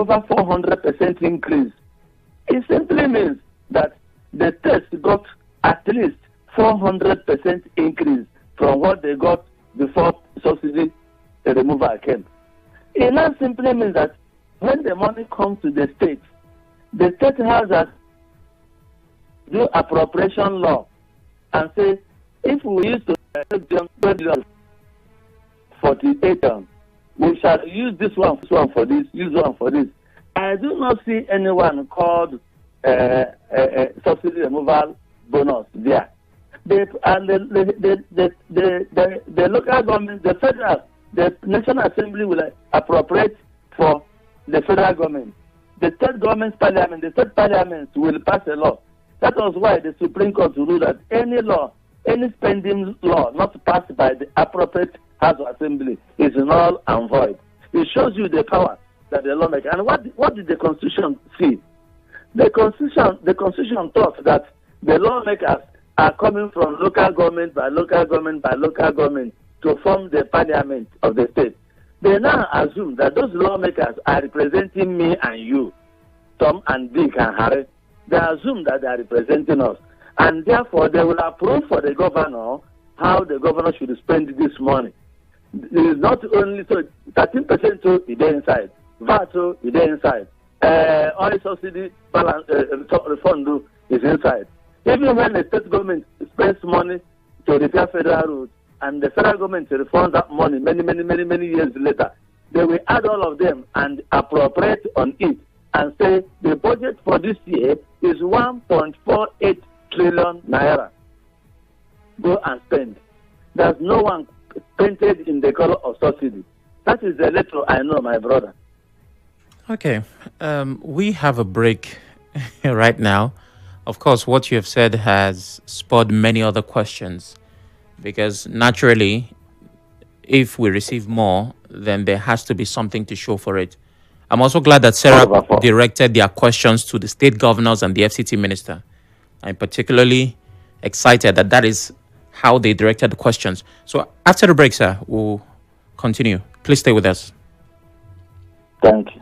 over 400% increase. It simply means that the test got at least 400% increase from what they got before subsidy removal came. It now simply means that when the money comes to the state has to do appropriation law and say, if we used to 48, we shall use this one for this, use one for this. I do not see anyone called subsidy removal bonus there. The local government, the federal, the National Assembly will appropriate for the federal government. The state government's parliament, the state parliaments will pass a law. That was why the Supreme Court ruled that any law, any spending law not passed by the appropriate House of Assembly is null and void. It shows you the power that the lawmaker. And what did the Constitution see? The Constitution thought that the lawmakers are coming from local government by local government by local government to form the parliament of the state. They now assume that those lawmakers are representing me and you, Tom and Dick and Harry. They assume that they are representing us. And therefore, they will approve for the governor how the governor should spend this money. It is not only so 13% to is there inside, VAT is there inside, oil subsidy balance refund is inside. Even when the state government spends money to repair federal roads and the federal government refunds that money many years later, they will add all of them and appropriate on it and say the budget for this year is 1.48 trillion naira. Go and spend. There's no one painted in the color of subsidy. That is the letter I know, my brother. Okay. We have a break right now. Of course, what you have said has spurred many other questions because naturally, if we receive more, then there has to be something to show for it. I'm also glad that Serap directed their questions to the state governors and the FCT minister. I'm particularly excited that is how they directed the questions. So after the break, sir, we'll continue. Please stay with us. Thank you.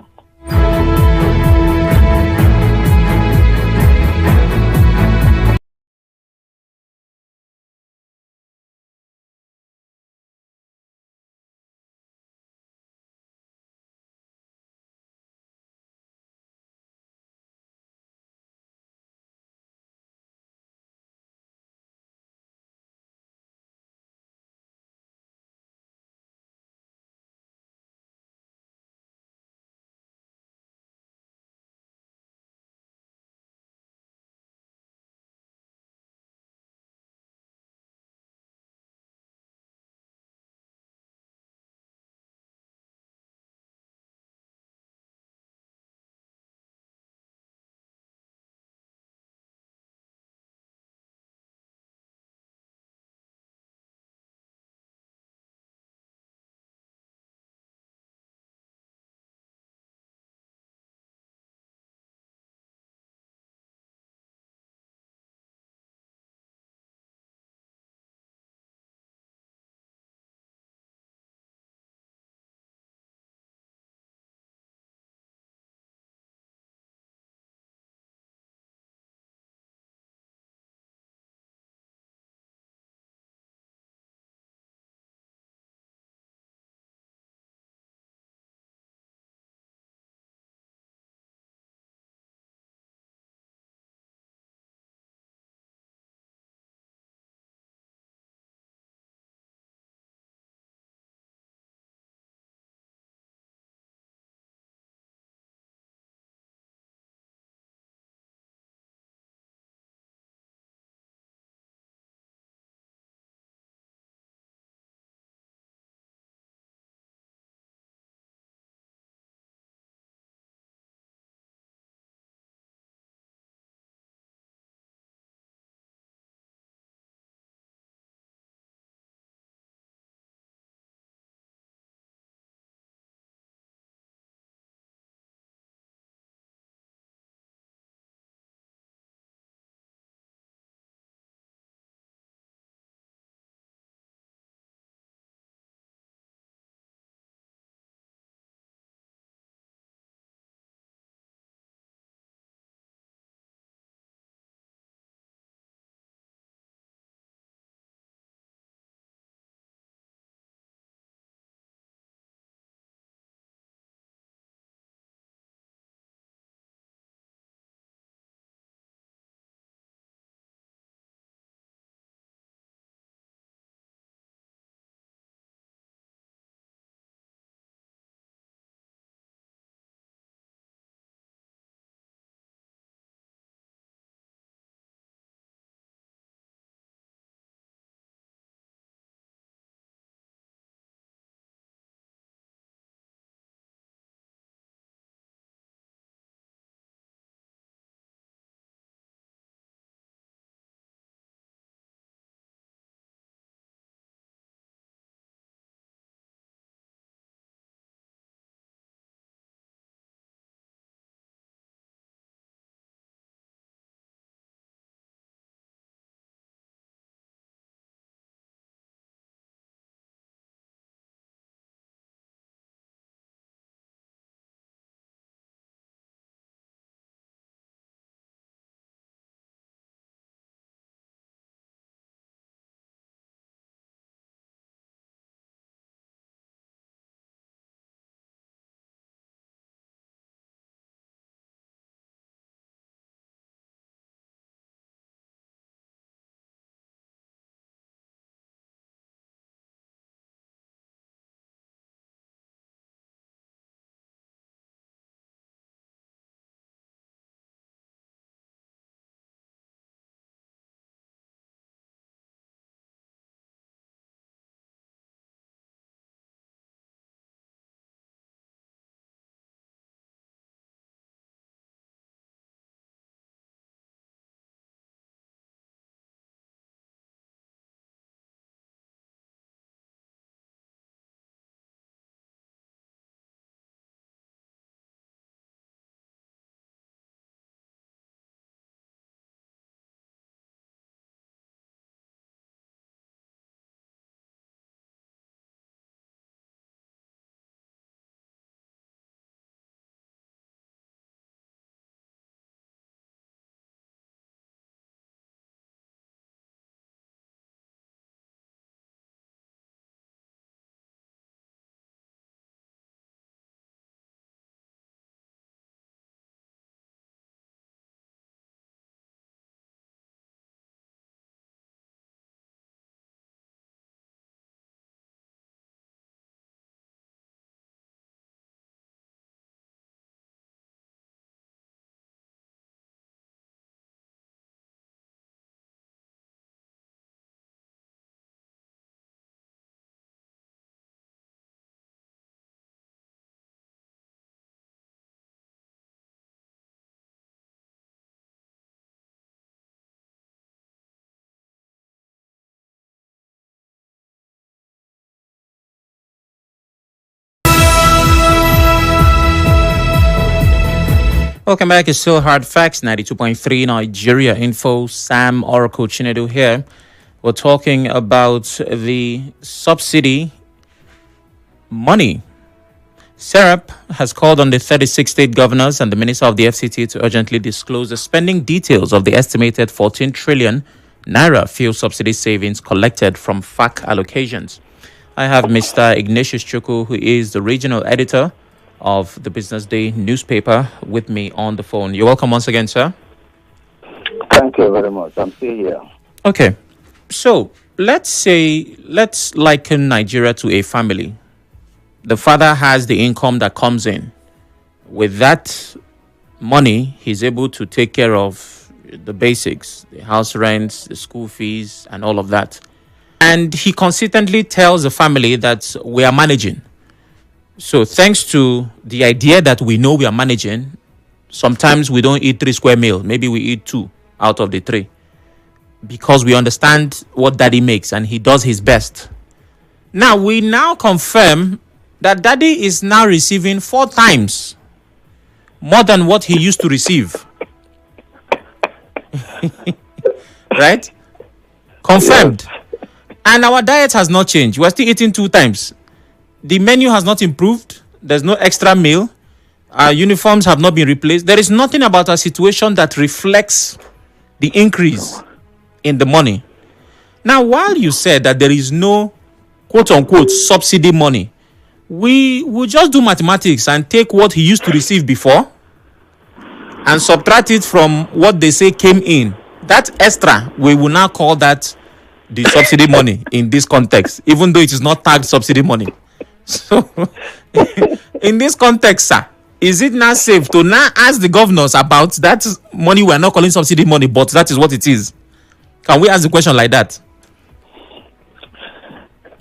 Welcome back. It's still Hard Facts, 92.3 Nigeria Info. Sam Oracle Chinedu here. We're talking about the subsidy money. Serap has called on the 36 state governors and the Minister of the FCT to urgently disclose the spending details of the estimated 14 trillion naira fuel subsidy savings collected from FAC allocations. I have Mr. Ignatius Chukwu, who is the regional editor of the Business Day newspaper, with me on the phone. You're welcome once again, sir. Thank you very much. I'm still here. Okay. So let's liken Nigeria to a family. The father has the income that comes in. With that money, he's able to take care of the basics, the house rents, the school fees, and all of that. And he consistently tells the family that we are managing. So thanks to the idea that we know we are managing, sometimes we don't eat 3 square meals. Maybe we eat 2 out of the 3. Because we understand what daddy makes and he does his best. Now, we now confirm that daddy is now receiving 4 times more than what he used to receive. Right? Confirmed. And our diet has not changed. We're still eating 2 times. The menu has not improved. There's no extra meal. Our uniforms have not been replaced. There is nothing about our situation that reflects the increase in the money. Now, while you said that there is no quote-unquote subsidy money, we will just do mathematics and take what he used to receive before and subtract it from what they say came in. That extra, we will now call that the subsidy money in this context, even though it is not tagged subsidy money. So, in this context, sir, is it now safe to now ask the governors about that money we are not calling subsidy money, but that is what it is? Can we ask the question like that?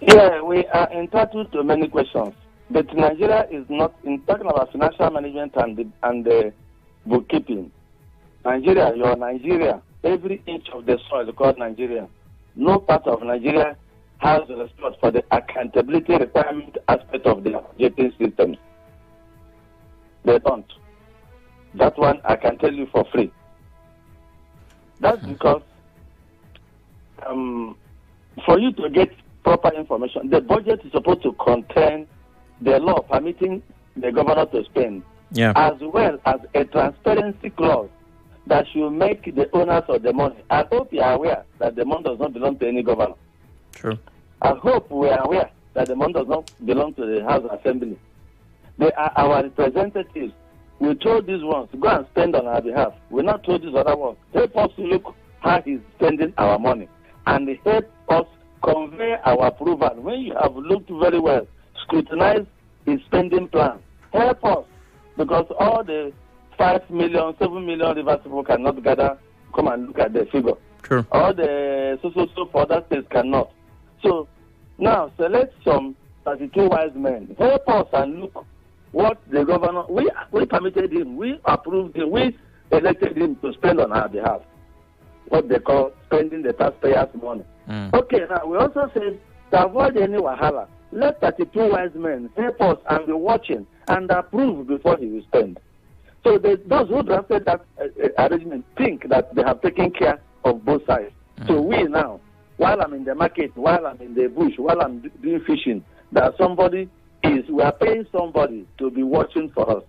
Yeah, we are entitled to many questions. But Nigeria is not, in talking about financial management and the bookkeeping. Nigeria, you're Nigeria. Every inch of the soil is called Nigeria. No part of Nigeria has respect for the accountability requirement aspect of the budgeting systems. They don't. That one I can tell you for free. That's because for you to get proper information, the budget is supposed to contain the law permitting the governor to spend, as well as a transparency clause that should make the owners of the money. I hope you are aware that the money does not belong to any governor. True. I hope we are aware that the money does not belong to the House Assembly. They are our representatives. We told these ones to go and spend on our behalf. We not told these other ones. Help us to look how he's spending our money and help us convey our approval. When you have looked very well, scrutinize his spending plan. Help us, because all the 5 million, 7 million rivers people cannot gather, come and look at the figure. True. All the so for other states cannot. So now select some 32 wise men. Help us and look what the governor, we permitted him, we approved him, we elected him to spend on our behalf. What they call spending the taxpayers' money. Okay, now we also said to avoid any wahala, let 32 wise men help us and be watching and approve before he will spend. So those who drafted that arrangement think that they have taken care of both sides. So we now, while I'm in the market, while I'm in the bush, while I'm doing fishing, that we are paying somebody to be watching for us.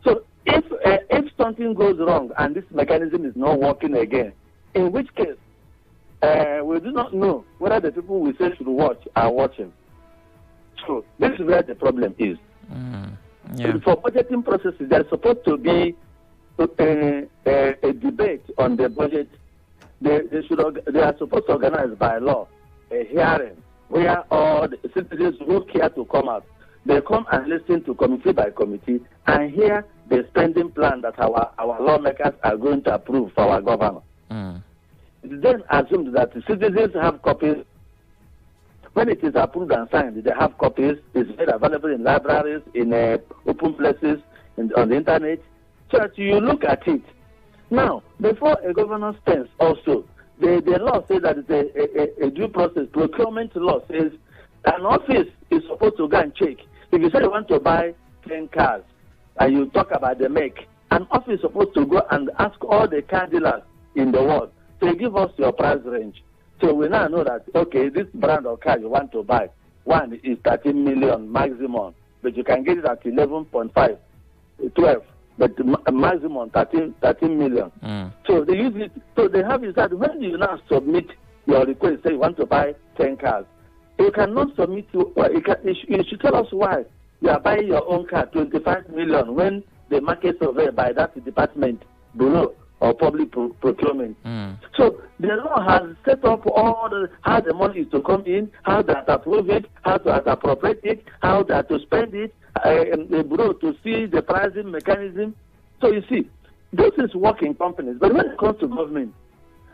So if something goes wrong and this mechanism is not working again, in which case we do not know whether the people we say should watch are watching. So this is where the problem is. For budgeting processes, there's supposed to be a debate on the budget. They are supposed to organize by law a hearing where all the citizens who care to come out, they come and listen to committee by committee and hear the spending plan that our lawmakers are going to approve for our governor. It's then assumed that the citizens have copies. When it is approved and signed, they have copies. It's made available in libraries, in open places, on the internet, so that you look at it. Now, before a governor spends also, the law says that it's a due process. Procurement law says an office is supposed to go and check. If you say you want to buy 10 cars and you talk about the make An office is supposed to go and ask all the car dealers in the world to give us your price range. So we now know that, okay, this brand of car you want to buy, one is 13 million maximum, but you can get it at 11.5, 12, but maximum 13 million. So they use it. So they have it that when you now submit your request, say you want to buy 10 cars, you cannot submit. You should tell us why you are buying your own car 25 million when the market survey by that department below or public procurement. So the law has set up how the money is to come in, how to approve it, how to appropriate it, how to spend it, the bureau to see the pricing mechanism. So you see, this is working companies. But when it comes to government,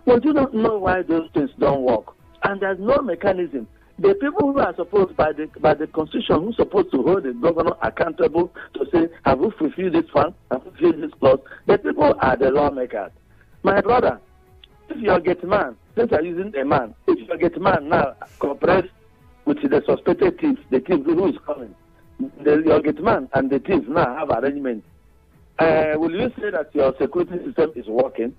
well, you don't know why those things don't work. And there's no mechanism. The people who are supposed by the constitution, who are supposed to hold the governor accountable to say, have we fulfilled this fund, have we fulfilled this clause? The people are the lawmakers. My brother, if your gate man, since you're using a man, if your gate man now cooperates with the suspected thief, the thief who is coming, your gate man and the thief now have arrangements, will you say that your security system is working?